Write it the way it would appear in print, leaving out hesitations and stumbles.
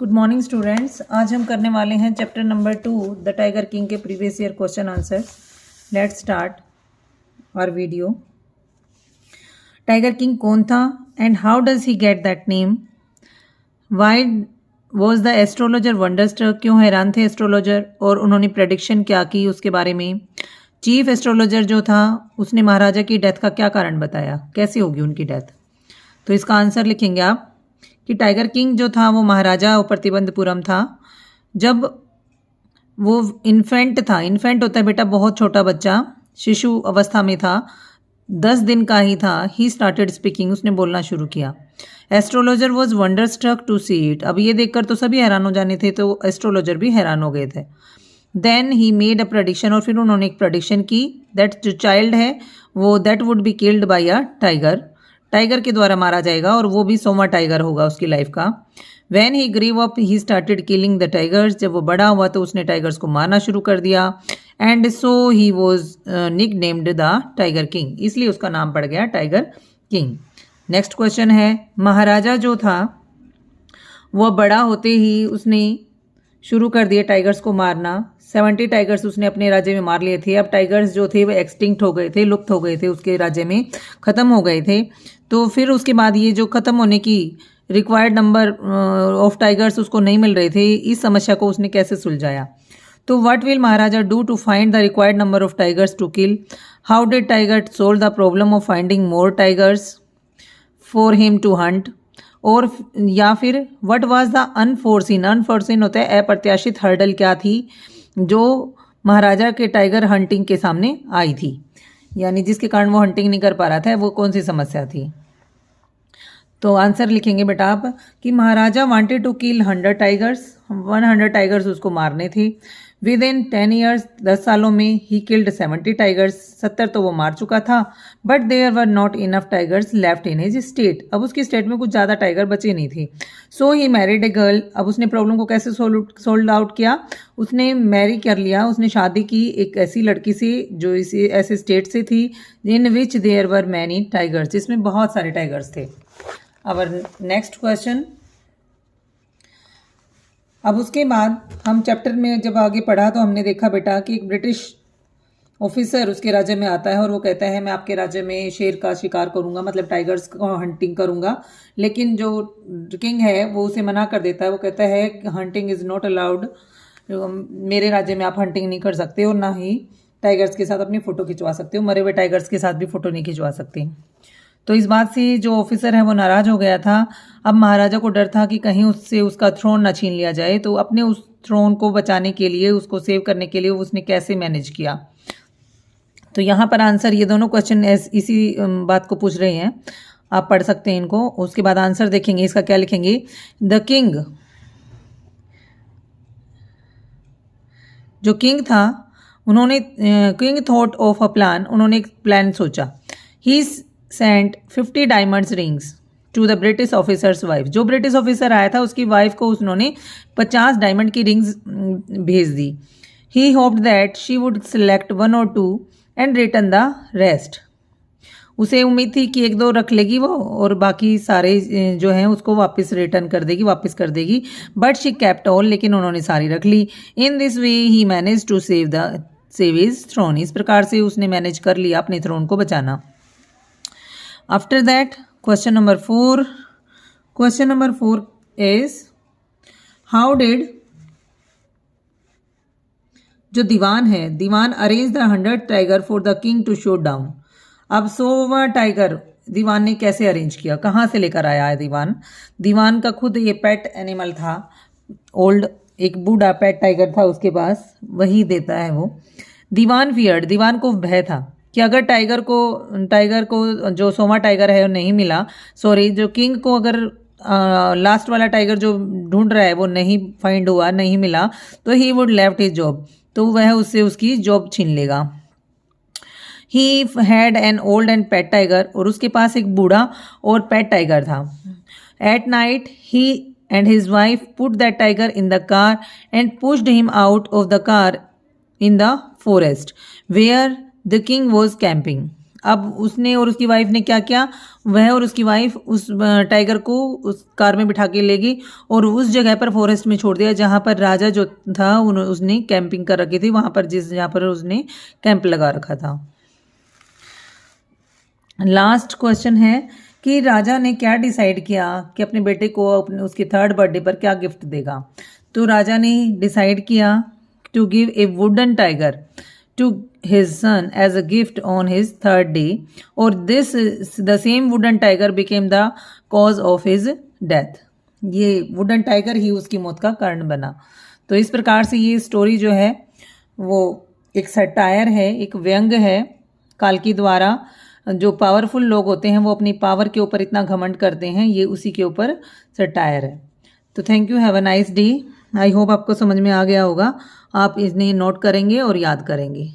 Good morning students. आज हम करने वाले हैं chapter number 2 the tiger king के previous year question answer. Let's start our video. Tiger king कौन था and how does he get that name? Why was the astrologer wonderstruck? क्यों हैरान थे एस्ट्रोलॉजर और उन्होंने प्रेडिक्शन क्या की उसके बारे में? चीफ एस्ट्रोलॉजर जो था उसने महाराजा की डेथ का क्या कारण बताया, कैसे होगी उनकी डेथ? तो इसका आंसर लिखेंगे आप कि टाइगर किंग जो था वो महाराजा प्रतिबंधपुरम था जब वो इन्फेंट था। इन्फेंट होता है बेटा बहुत छोटा बच्चा, शिशु अवस्था में था, 10 दिन का ही था। ही स्टार्टेड स्पीकिंग, उसने बोलना शुरू किया। Astrologer was wonderstruck to see it, अब ये देखकर तो सभी हैरान हो जाने थे, तो एस्ट्रोलॉजर भी हैरान हो गए थे। Then he made a prediction, और फिर उन्होंने एक प्रडिक्शन की दैट जो चाइल्ड है वो that would be killed by a tiger, tiger के द्वारा मारा जाएगा और वो भी सोमा टाइगर होगा उसकी लाइफ का। When he grew up he started killing the tigers, जब वो बड़ा हुआ तो उसने टाइगर्स को मारना शुरू कर दिया। And so he was nicknamed the tiger king, इसलिए उसका नाम पड़ गया टाइगर किंग। नेक्स्ट क्वेश्चन है, महाराजा जो था वह बड़ा होते ही उसने शुरू कर दिए टाइगर्स को मारना। 70 टाइगर्स उसने अपने राज्य में मार लिए थे। अब टाइगर्स जो थे वो एक्सटिंक्ट हो गए थे, लुप्त हो गए थे, उसके राज्य में ख़त्म हो गए थे। तो फिर उसके बाद ये जो ख़त्म होने की रिक्वायर्ड नंबर ऑफ टाइगर्स उसको नहीं मिल रहे थे, इस समस्या को उसने कैसे सुलझाया? तो what will Maharaja do to find the required number of tigers to kill? How did tiger solve the problem of finding more tigers for him to hunt? और या फिर what was the unforeseen, unforeseen होता है अप्रत्याशित hurdle क्या थी जो महाराजा के टाइगर हंटिंग के सामने आई थी, यानी जिसके कारण वो हंटिंग नहीं कर पा रहा था, वो कौन सी समस्या थी? तो आंसर लिखेंगे बेटा आप कि Maharaja wanted to kill 100 tigers, 100 tigers उसको मारने थे। विद इन 10 ईयर्स, 10 सालों में ही किल्ड 70 टाइगर्स, 70 तो वो मार चुका था। But there were not enough tigers left in his state, अब उसकी स्टेट में कुछ ज़्यादा टाइगर बचे नहीं थे। सो ही मैरिड ए गर्ल, अब उसने प्रॉब्लम को कैसे सोल्व आउट किया? उसने मैरी कर लिया, उसने शादी की एक ऐसी लड़की से जो इसी ऐसे स्टेट से थी in which there were many tigers, जिसमें बहुत सारे टाइगर्स थे। Our next question. अब उसके बाद हम चैप्टर में जब आगे पढ़ा तो हमने देखा बेटा कि एक ब्रिटिश ऑफिसर उसके राज्य में आता है और वो कहता है मैं आपके राज्य में शेर का शिकार करूंगा, मतलब टाइगर्स को हंटिंग करूंगा। लेकिन जो किंग है वो उसे मना कर देता है, वो कहता है हंटिंग इज़ नॉट अलाउड, मेरे राज्य में आप हंटिंग नहीं कर सकते और ना ही टाइगर्स के साथ अपनी फ़ोटो खिंचवा सकते हो, मरे हुए टाइगर्स के साथ भी फ़ोटो नहीं खिंचवा सकते। तो इस बात से जो ऑफिसर है वो नाराज़ हो गया था। अब महाराजा को डर था कि कहीं उससे उसका थ्रोन ना छीन लिया जाए, तो अपने उस थ्रोन को बचाने के लिए, उसको सेव करने के लिए उसने कैसे मैनेज किया? तो यहाँ पर आंसर, ये दोनों क्वेश्चन इसी बात को पूछ रहे हैं, आप पढ़ सकते हैं इनको। उसके बाद आंसर देखेंगे, इसका क्या लिखेंगे? द किंग, जो किंग था उन्होंने king thought of a plan, उन्होंने एक प्लान सोचा। He sent 50 diamonds rings to the British officer's wife, जो ब्रिटिश ऑफिसर आया था उसकी वाइफ को उन्होंने 50 डायमंड की रिंग्स भेज दी। He hoped that she would select 1 or 2 and return the rest, उसे उम्मीद थी कि 1-2 रख लेगी वो और बाकी सारे जो हैं उसको वापस रिटर्न कर देगी, वापस कर देगी। बट शी केप्ट ऑल, लेकिन उन्होंने सारी रख ली। In this way he manage to save his throne, इस प्रकार से उसने मैनेज कर लिया अपने थ्रोन को बचाना। After that question number 4, question number 4 is how did, जो दीवान है, दीवान arrange the 100 tiger for the king to shoot down. अब 100वां टाइगर दीवान ने कैसे अरेंज किया, कहाँ से लेकर आया है दीवान? दीवान का खुद ये पेट एनिमल था, ओल्ड एक बूढ़ा पेट टाइगर था उसके पास, वही देता है वो। दीवान फियर्ड, दीवान को भय था कि अगर टाइगर को जो सोमा टाइगर है वो नहीं मिला, सॉरी जो किंग को अगर लास्ट वाला टाइगर जो ढूंढ रहा है वो नहीं फाइंड हुआ, नहीं मिला, तो he would left his job, तो वह उससे उसकी जॉब छीन लेगा। He had an old and pet tiger, और उसके पास एक बूढ़ा और पेट टाइगर था। At night he and his wife put that tiger in the car and pushed him out of the car in the forest where the king was camping. अब उसने और उसकी वाइफ ने क्या किया, वह और उसकी वाइफ उस टाइगर को उस कार में बिठा के ले गई और उस जगह पर फॉरेस्ट में छोड़ दिया जहाँ पर राजा जो था उसने कैंपिंग कर रखी थी, वहाँ पर जहाँ पर उसने कैंप लगा रखा था। लास्ट क्वेश्चन है कि राजा ने क्या डिसाइड किया कि अपने बेटे को अपने उसके 3rd बर्थडे पर क्या गिफ्ट देगा। तो राजा ने डिसाइड किया to give a wooden tiger to his son as a gift on his 3rd day, or the same wooden tiger became the cause of his death। ये वुडन टाइगर ही उसकी मौत का कारण बना। तो इस प्रकार से ये स्टोरी जो है वो एक सटायर है, एक व्यंग है काल्की द्वारा। जो पावरफुल लोग होते हैं वो अपनी पावर के ऊपर इतना घमंड करते हैं, ये उसी के ऊपर सटायर है। तो thank you, have a nice day. I hope आपको समझ में आ गया होगा, आप इन्हें नोट करेंगे और याद करेंगे।